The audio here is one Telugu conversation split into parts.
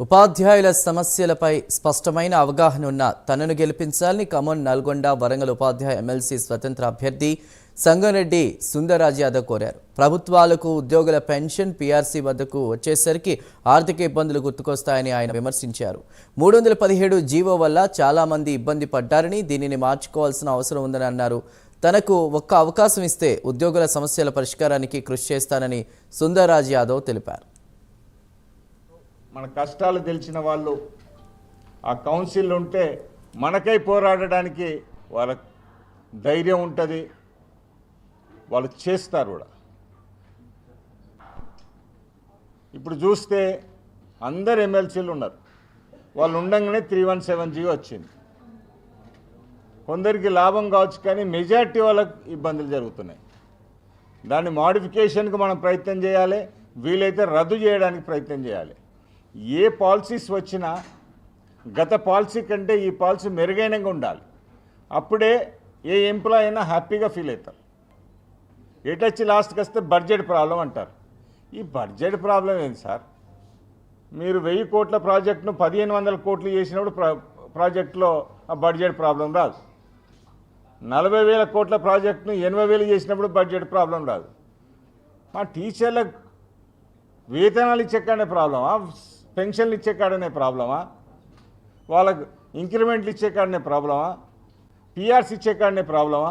ఉపాధ్యాయుల సమస్యలపై స్పష్టమైన అవగాహన ఉన్న తనను గెలిపించాలని ఖమ్మం, నల్గొండ, వరంగల్ ఉపాధ్యాయ ఎమ్మెల్సీ స్వతంత్ర అభ్యర్థి సంగారెడ్డి సుందర్రాజ్ యాదవ్ కోరారు. ప్రభుత్వాలకు ఉద్యోగుల పెన్షన్ పీఆర్సీ వద్దకు వచ్చేసరికి ఆర్థిక ఇబ్బందులు గుర్తుకొస్తాయని ఆయన విమర్శించారు. 317 జీవో వల్ల చాలా మంది ఇబ్బంది పడ్డారని, దీనిని మార్చుకోవాల్సిన అవసరం ఉందని అన్నారు. తనకు ఒక్క అవకాశం ఇస్తే ఉద్యోగుల సమస్యల పరిష్కారానికి కృషి చేస్తానని సుందర్రాజ్ యాదవ్ తెలిపారు. మన కష్టాలు తెలిసిన వాళ్ళు ఆ కౌన్సిల్ ఉంటే మనకై పోరాడడానికి వాళ్ళ ధైర్యం ఉంటుంది, వాళ్ళు చేస్తారు కూడా. ఇప్పుడు చూస్తే అందరు ఎమ్మెల్సీలు ఉన్నారు, వాళ్ళు ఉండగానే 317G వచ్చింది. కొందరికి లాభం కావచ్చు, కానీ మెజారిటీ వాళ్ళకి ఇబ్బందులు జరుగుతున్నాయి. దాన్ని మోడిఫికేషన్కి మనం ప్రయత్నం చేయాలి, వీలైతే రద్దు చేయడానికి ప్రయత్నం చేయాలి. ఏ పాలసీస్ వచ్చినా గత పాలసీ కంటే ఈ పాలసీ మెరుగైనగా ఉండాలి. అప్పుడే ఏ ఎంప్లాయ్ అయినా హ్యాపీగా ఫీల్ అవుతారు. ఎటొచ్చి లాస్ట్కి వస్తే బడ్జెట్ ప్రాబ్లం అంటారు. ఈ బడ్జెట్ ప్రాబ్లం ఏంటి సార్? మీరు 1000 కోట్ల ప్రాజెక్టును 1500 కోట్లు చేసినప్పుడు ప్రాజెక్టులో ఆ బడ్జెట్ ప్రాబ్లం రాదు. 40,000 కోట్ల ప్రాజెక్టును 80,000 చేసినప్పుడు బడ్జెట్ ప్రాబ్లం రాదు. మా టీచర్లకు వేతనాలు ఇచ్చే కాడనే ప్రాబ్లమా, పెన్షన్లు ఇచ్చే కాడనే ప్రాబ్లమా, వాళ్ళకు ఇంక్రిమెంట్లు ఇచ్చే కాడనే ప్రాబ్లమా, పీఆర్సీ ఇచ్చే కాడనే ప్రాబ్లమా?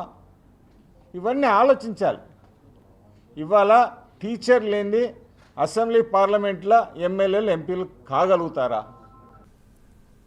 ఇవన్నీ ఆలోచించాలి. ఇవాళ టీచర్ లేని అసెంబ్లీ పార్లమెంట్లో ఎమ్మెల్యేలు ఎంపీలు కాగలుగుతారా?